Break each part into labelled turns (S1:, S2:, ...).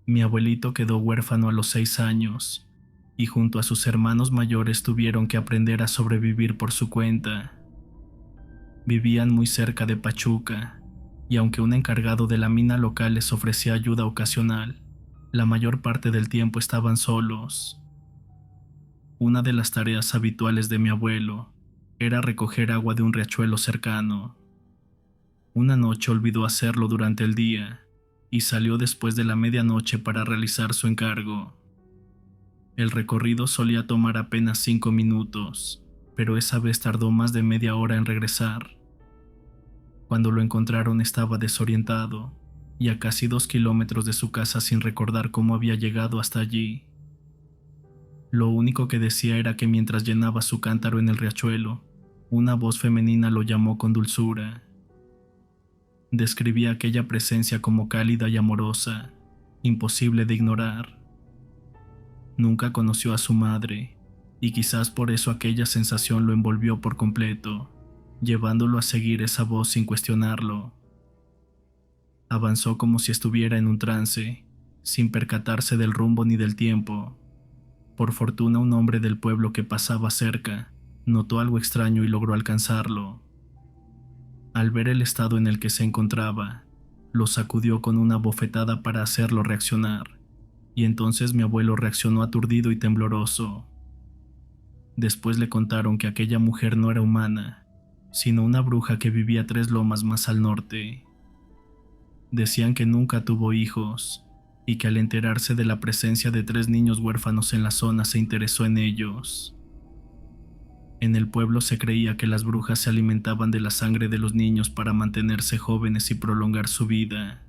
S1: Mi abuelito quedó huérfano a los 6 años y junto a sus hermanos mayores tuvieron que aprender a sobrevivir por su cuenta. Vivían muy cerca de Pachuca y aunque un encargado de la mina local les ofrecía ayuda ocasional, la mayor parte del tiempo estaban solos. Una de las tareas habituales de mi abuelo era recoger agua de un riachuelo cercano. Una noche olvidó hacerlo durante el día y salió después de la medianoche para realizar su encargo. El recorrido solía tomar apenas 5 minutos, pero esa vez tardó más de media hora en regresar. Cuando lo encontraron estaba desorientado y a casi 2 kilómetros de su casa sin recordar cómo había llegado hasta allí. Lo único que decía era que mientras llenaba su cántaro en el riachuelo, una voz femenina lo llamó con dulzura. Describía aquella presencia como cálida y amorosa, imposible de ignorar. Nunca conoció a su madre, y quizás por eso aquella sensación lo envolvió por completo, llevándolo a seguir esa voz sin cuestionarlo. Avanzó como si estuviera en un trance, sin percatarse del rumbo ni del tiempo. Por fortuna, un hombre del pueblo que pasaba cerca notó algo extraño y logró alcanzarlo. Al ver el estado en el que se encontraba, lo sacudió con una bofetada para hacerlo reaccionar, y entonces mi abuelo reaccionó aturdido y tembloroso. Después le contaron que aquella mujer no era humana, sino una bruja que vivía 3 lomas más al norte. Decían que nunca tuvo hijos, y que al enterarse de la presencia de 3 niños huérfanos en la zona se interesó en ellos. En el pueblo se creía que las brujas se alimentaban de la sangre de los niños para mantenerse jóvenes y prolongar su vida.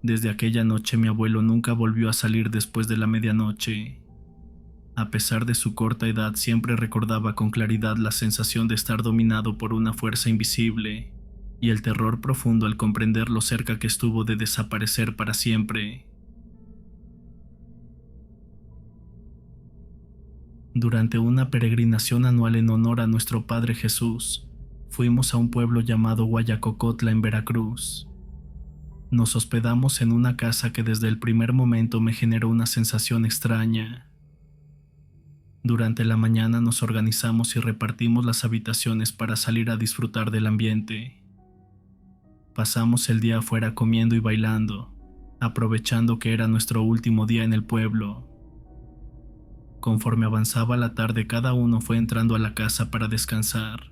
S1: Desde aquella noche mi abuelo nunca volvió a salir después de la medianoche. A pesar de su corta edad, siempre recordaba con claridad la sensación de estar dominado por una fuerza invisible y el terror profundo al comprender lo cerca que estuvo de desaparecer para siempre. Durante una peregrinación anual en honor a nuestro Padre Jesús, fuimos a un pueblo llamado Guayacocotla en Veracruz. Nos hospedamos en una casa que desde el primer momento me generó una sensación extraña. Durante la mañana nos organizamos y repartimos las habitaciones para salir a disfrutar del ambiente. Pasamos el día afuera comiendo y bailando, aprovechando que era nuestro último día en el pueblo. Conforme avanzaba la tarde, cada uno fue entrando a la casa para descansar.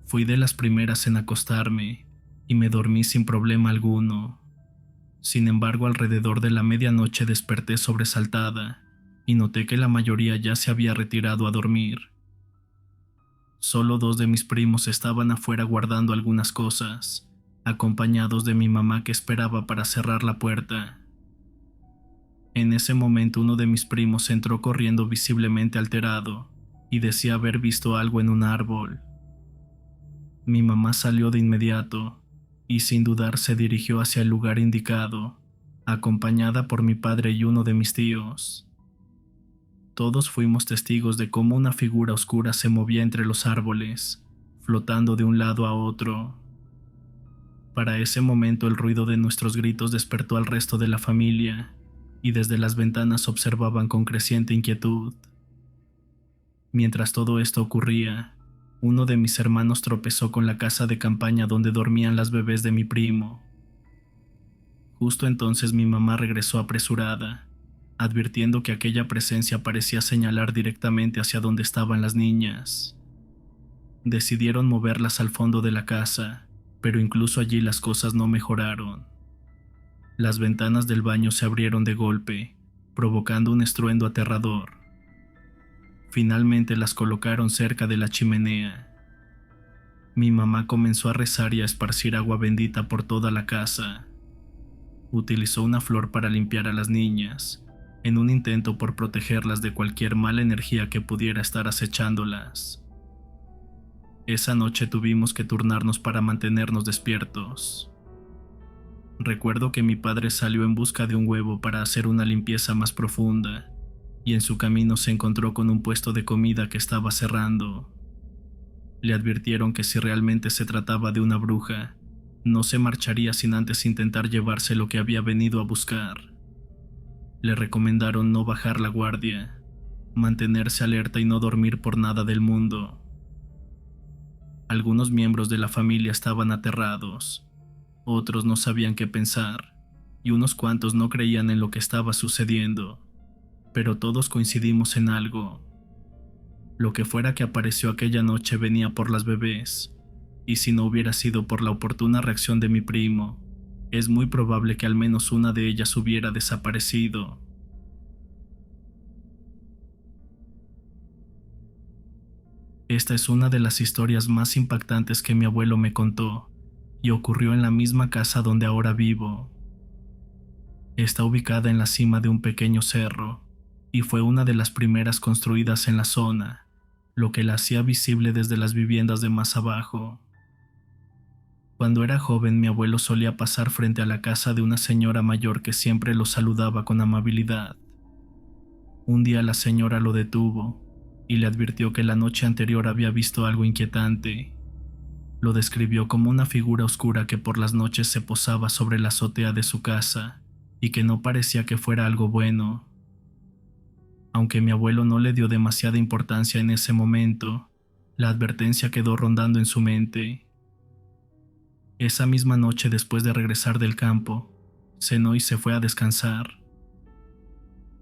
S1: Fui de las primeras en acostarme y me dormí sin problema alguno. Sin embargo, alrededor de la medianoche desperté sobresaltada y noté que la mayoría ya se había retirado a dormir. Solo 2 de mis primos estaban afuera guardando algunas cosas, acompañados de mi mamá que esperaba para cerrar la puerta. En ese momento uno de mis primos entró corriendo visiblemente alterado y decía haber visto algo en un árbol. Mi mamá salió de inmediato y sin dudar se dirigió hacia el lugar indicado, acompañada por mi padre y uno de mis tíos. Todos fuimos testigos de cómo una figura oscura se movía entre los árboles, flotando de un lado a otro. Para ese momento el ruido de nuestros gritos despertó al resto de la familia, y desde las ventanas observaban con creciente inquietud. Mientras todo esto ocurría, uno de mis hermanos tropezó con la casa de campaña donde dormían las bebés de mi primo. Justo entonces mi mamá regresó apresurada, advirtiendo que aquella presencia parecía señalar directamente hacia donde estaban las niñas. Decidieron moverlas al fondo de la casa, pero incluso allí las cosas no mejoraron. Las ventanas del baño se abrieron de golpe, provocando un estruendo aterrador. Finalmente las colocaron cerca de la chimenea. Mi mamá comenzó a rezar y a esparcir agua bendita por toda la casa. Utilizó una flor para limpiar a las niñas, en un intento por protegerlas de cualquier mala energía que pudiera estar acechándolas. Esa noche tuvimos que turnarnos para mantenernos despiertos. Recuerdo que mi padre salió en busca de un huevo para hacer una limpieza más profunda, y en su camino se encontró con un puesto de comida que estaba cerrando. Le advirtieron que si realmente se trataba de una bruja, No se marcharía sin antes intentar llevarse lo que había venido a buscar. Le recomendaron no bajar la guardia, mantenerse alerta y no dormir por nada del mundo. Algunos miembros de la familia estaban aterrados, otros no sabían qué pensar, y unos cuantos no creían en lo que estaba sucediendo, pero todos coincidimos en algo. Lo que fuera que apareció aquella noche venía por las bebés, y si no hubiera sido por la oportuna reacción de mi primo, es muy probable que al menos una de ellas hubiera desaparecido. Esta es una de las historias más impactantes que mi abuelo me contó, y ocurrió en la misma casa donde ahora vivo. Está ubicada en la cima de un pequeño cerro, y fue una de las primeras construidas en la zona, lo que la hacía visible desde las viviendas de más abajo. Cuando era joven, mi abuelo solía pasar frente a la casa de una señora mayor que siempre lo saludaba con amabilidad. Un día la señora lo detuvo y le advirtió que la noche anterior había visto algo inquietante. Lo describió como una figura oscura que por las noches se posaba sobre la azotea de su casa y que no parecía que fuera algo bueno. Aunque mi abuelo no le dio demasiada importancia en ese momento, la advertencia quedó rondando en su mente. Esa misma noche, después de regresar del campo, cenó y se fue a descansar.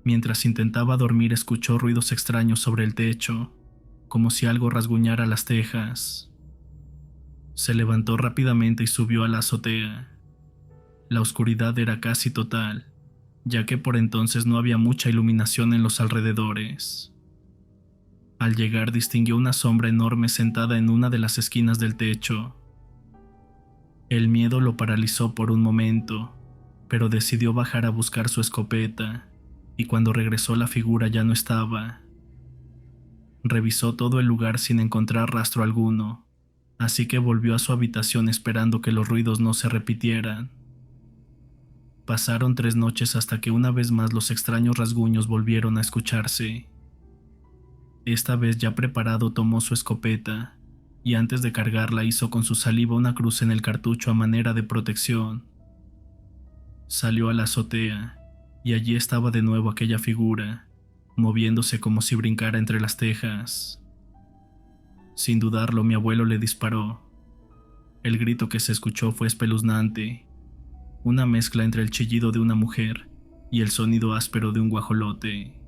S1: Mientras intentaba dormir, escuchó ruidos extraños sobre el techo, como si algo rasguñara las tejas. Se levantó rápidamente y subió a la azotea. La oscuridad era casi total, ya que por entonces no había mucha iluminación en los alrededores. Al llegar, distinguió una sombra enorme sentada en una de las esquinas del techo. El miedo lo paralizó por un momento, pero decidió bajar a buscar su escopeta, y cuando regresó la figura ya no estaba. Revisó todo el lugar sin encontrar rastro alguno, así que volvió a su habitación esperando que los ruidos no se repitieran. Pasaron 3 noches hasta que una vez más los extraños rasguños volvieron a escucharse. Esta vez ya preparado tomó su escopeta, y antes de cargarla hizo con su saliva una cruz en el cartucho a manera de protección. Salió a la azotea, y allí estaba de nuevo aquella figura, moviéndose como si brincara entre las tejas. Sin dudarlo, mi abuelo le disparó. El grito que se escuchó fue espeluznante, una mezcla entre el chillido de una mujer y el sonido áspero de un guajolote.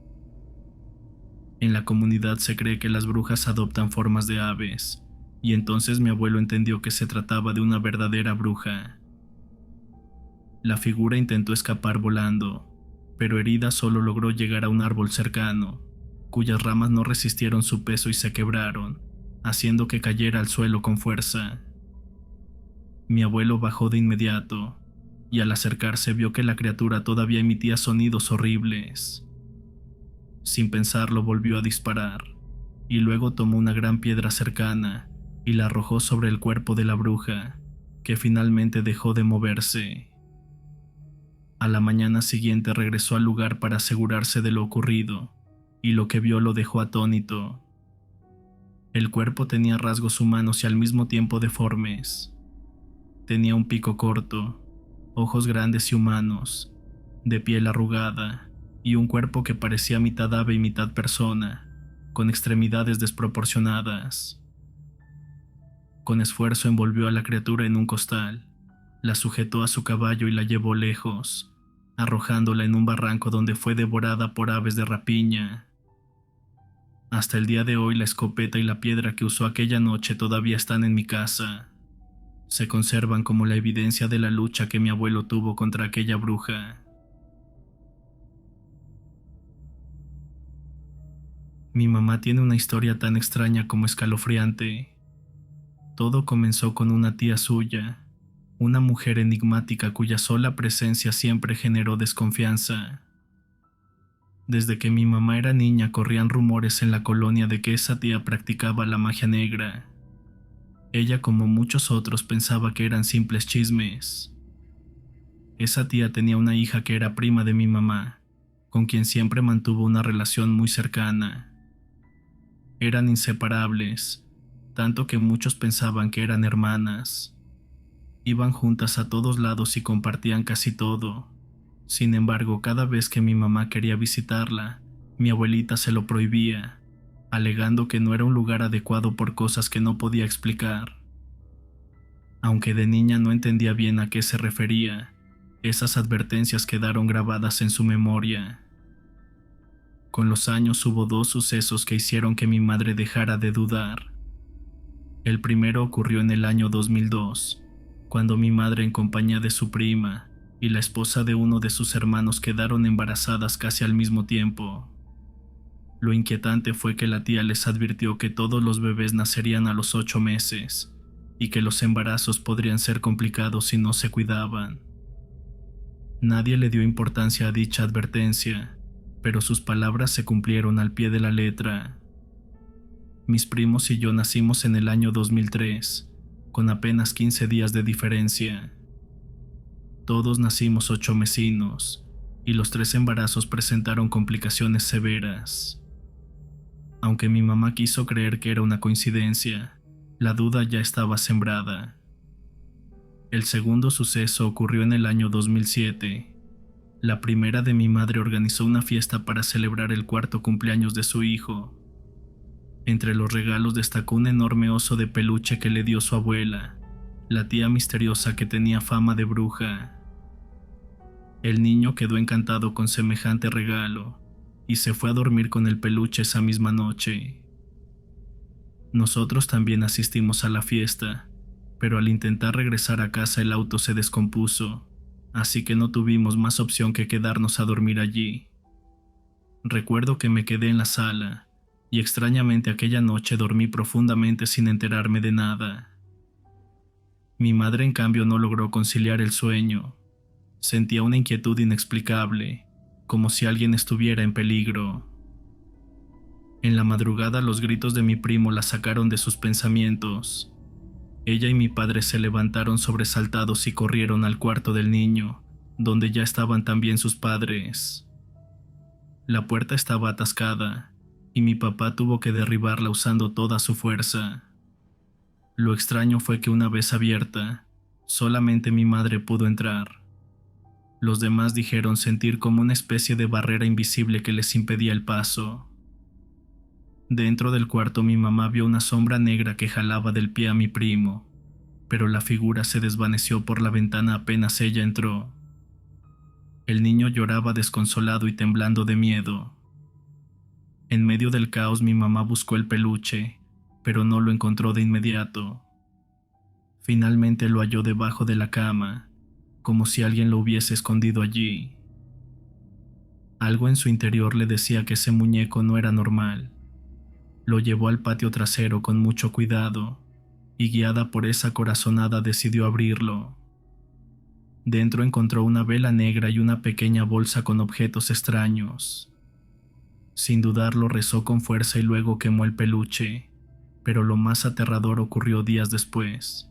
S1: En la comunidad se cree que las brujas adoptan formas de aves, y entonces mi abuelo entendió que se trataba de una verdadera bruja. La figura intentó escapar volando, pero herida solo logró llegar a un árbol cercano, cuyas ramas no resistieron su peso y se quebraron, haciendo que cayera al suelo con fuerza. Mi abuelo bajó de inmediato, y al acercarse vio que la criatura todavía emitía sonidos horribles. Sin pensarlo volvió a disparar, y luego tomó una gran piedra cercana y la arrojó sobre el cuerpo de la bruja, que finalmente dejó de moverse. A la mañana siguiente regresó al lugar para asegurarse de lo ocurrido, y lo que vio lo dejó atónito. El cuerpo tenía rasgos humanos y al mismo tiempo deformes. Tenía un pico corto, ojos grandes y humanos, de piel arrugada, y un cuerpo que parecía mitad ave y mitad persona, con extremidades desproporcionadas. Con esfuerzo envolvió a la criatura en un costal, la sujetó a su caballo y la llevó lejos, arrojándola en un barranco donde fue devorada por aves de rapiña. Hasta el día de hoy la escopeta y la piedra que usó aquella noche todavía están en mi casa. Se conservan como la evidencia de la lucha que mi abuelo tuvo contra aquella bruja. Mi mamá tiene una historia tan extraña como escalofriante. Todo comenzó con una tía suya, una mujer enigmática cuya sola presencia siempre generó desconfianza. Desde que mi mamá era niña corrían rumores en la colonia de que esa tía practicaba la magia negra. Ella, como muchos otros, pensaba que eran simples chismes. Esa tía tenía una hija que era prima de mi mamá, con quien siempre mantuvo una relación muy cercana. Eran inseparables, tanto que muchos pensaban que eran hermanas. Iban juntas a todos lados y compartían casi todo. Sin embargo, cada vez que mi mamá quería visitarla, mi abuelita se lo prohibía, alegando que no era un lugar adecuado por cosas que no podía explicar. Aunque de niña no entendía bien a qué se refería, esas advertencias quedaron grabadas en su memoria. Con los años hubo dos sucesos que hicieron que mi madre dejara de dudar. El primero ocurrió en el año 2002, cuando mi madre, en compañía de su prima y la esposa de uno de sus hermanos, quedaron embarazadas casi al mismo tiempo. Lo inquietante fue que la tía les advirtió que todos los bebés nacerían a los 8 meses y que los embarazos podrían ser complicados si no se cuidaban. Nadie le dio importancia a dicha advertencia, pero sus palabras se cumplieron al pie de la letra. Mis primos y yo nacimos en el año 2003, con apenas 15 días de diferencia. Todos nacimos 8 mesinos, y los 3 embarazos presentaron complicaciones severas. Aunque mi mamá quiso creer que era una coincidencia, la duda ya estaba sembrada. El segundo suceso ocurrió en el año 2007. La primera de mi madre organizó una fiesta para celebrar el 4º cumpleaños de su hijo. Entre los regalos destacó un enorme oso de peluche que le dio su abuela, la tía misteriosa que tenía fama de bruja. El niño quedó encantado con semejante regalo y se fue a dormir con el peluche esa misma noche. Nosotros también asistimos a la fiesta, pero al intentar regresar a casa el auto se descompuso, así que no tuvimos más opción que quedarnos a dormir allí. Recuerdo que me quedé en la sala, y extrañamente aquella noche dormí profundamente sin enterarme de nada. Mi madre, en cambio, no logró conciliar el sueño. Sentía una inquietud inexplicable, como si alguien estuviera en peligro. En la madrugada los gritos de mi primo la sacaron de sus pensamientos. Ella y mi padre se levantaron sobresaltados y corrieron al cuarto del niño, donde ya estaban también sus padres. La puerta estaba atascada, y mi papá tuvo que derribarla usando toda su fuerza. Lo extraño fue que una vez abierta, solamente mi madre pudo entrar. Los demás dijeron sentir como una especie de barrera invisible que les impedía el paso. Dentro del cuarto mi mamá vio una sombra negra que jalaba del pie a mi primo, pero la figura se desvaneció por la ventana apenas ella entró. El niño lloraba desconsolado y temblando de miedo. En medio del caos mi mamá buscó el peluche, pero no lo encontró de inmediato. Finalmente lo halló debajo de la cama, como si alguien lo hubiese escondido allí. Algo en su interior le decía que ese muñeco no era normal. Lo llevó al patio trasero con mucho cuidado, y guiada por esa corazonada decidió abrirlo. Dentro encontró una vela negra y una pequeña bolsa con objetos extraños. Sin dudarlo rezó con fuerza y luego quemó el peluche, pero lo más aterrador ocurrió días después.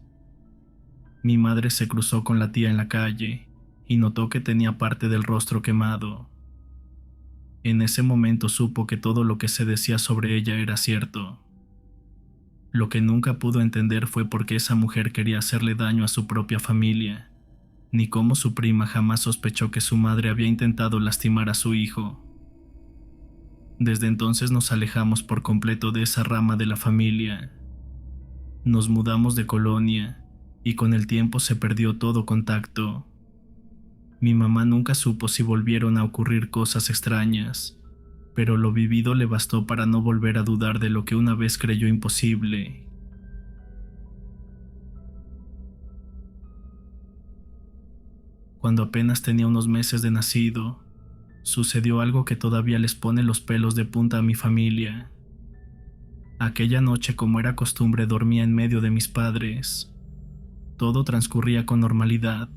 S1: Mi madre se cruzó con la tía en la calle y notó que tenía parte del rostro quemado. En ese momento supo que todo lo que se decía sobre ella era cierto. Lo que nunca pudo entender fue por qué esa mujer quería hacerle daño a su propia familia, ni cómo su prima jamás sospechó que su madre había intentado lastimar a su hijo. Desde entonces nos alejamos por completo de esa rama de la familia. Nos mudamos de colonia y con el tiempo se perdió todo contacto. Mi mamá nunca supo si volvieron a ocurrir cosas extrañas, pero lo vivido le bastó para no volver a dudar de lo que una vez creyó imposible. Cuando apenas tenía unos meses de nacido, sucedió algo que todavía les pone los pelos de punta a mi familia. Aquella noche, como era costumbre, dormía en medio de mis padres. Todo transcurría con normalidad,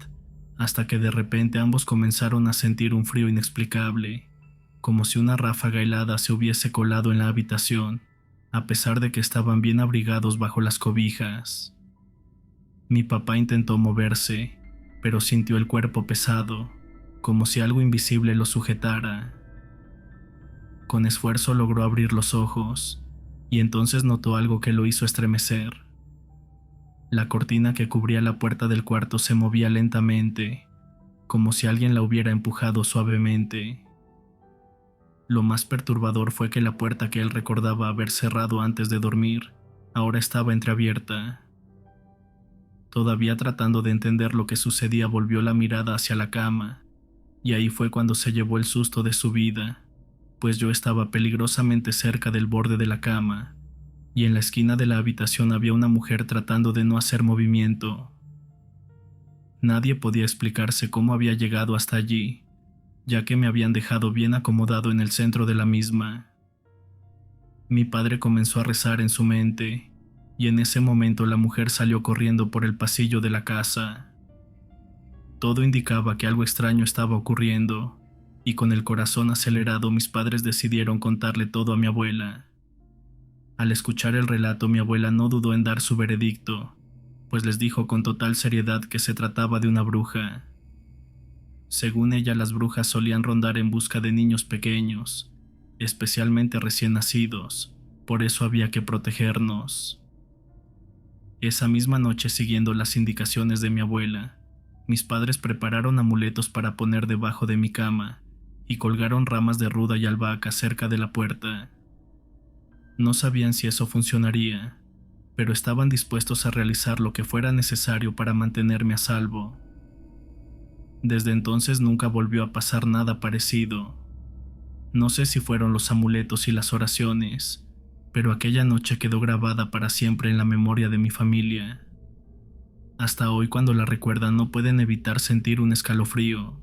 S1: hasta que de repente ambos comenzaron a sentir un frío inexplicable, como si una ráfaga helada se hubiese colado en la habitación, a pesar de que estaban bien abrigados bajo las cobijas. Mi papá intentó moverse, pero sintió el cuerpo pesado, como si algo invisible lo sujetara. Con esfuerzo logró abrir los ojos, y entonces notó algo que lo hizo estremecer. La cortina que cubría la puerta del cuarto se movía lentamente, como si alguien la hubiera empujado suavemente. Lo más perturbador fue que la puerta que él recordaba haber cerrado antes de dormir ahora estaba entreabierta. Todavía tratando de entender lo que sucedía, volvió la mirada hacia la cama, y ahí fue cuando se llevó el susto de su vida, pues yo estaba peligrosamente cerca del borde de la cama, y en la esquina de la habitación había una mujer tratando de no hacer movimiento. Nadie podía explicarse cómo había llegado hasta allí, ya que me habían dejado bien acomodado en el centro de la misma. Mi padre comenzó a rezar en su mente, y en ese momento la mujer salió corriendo por el pasillo de la casa. Todo indicaba que algo extraño estaba ocurriendo, y con el corazón acelerado mis padres decidieron contarle todo a mi abuela. Al escuchar el relato, mi abuela no dudó en dar su veredicto, pues les dijo con total seriedad que se trataba de una bruja. Según ella, las brujas solían rondar en busca de niños pequeños, especialmente recién nacidos, por eso había que protegernos. Esa misma noche, siguiendo las indicaciones de mi abuela, mis padres prepararon amuletos para poner debajo de mi cama y colgaron ramas de ruda y albahaca cerca de la puerta. No sabían si eso funcionaría, pero estaban dispuestos a realizar lo que fuera necesario para mantenerme a salvo. Desde entonces nunca volvió a pasar nada parecido. No sé si fueron los amuletos y las oraciones, pero aquella noche quedó grabada para siempre en la memoria de mi familia. Hasta hoy, cuando la recuerdan, no pueden evitar sentir un escalofrío.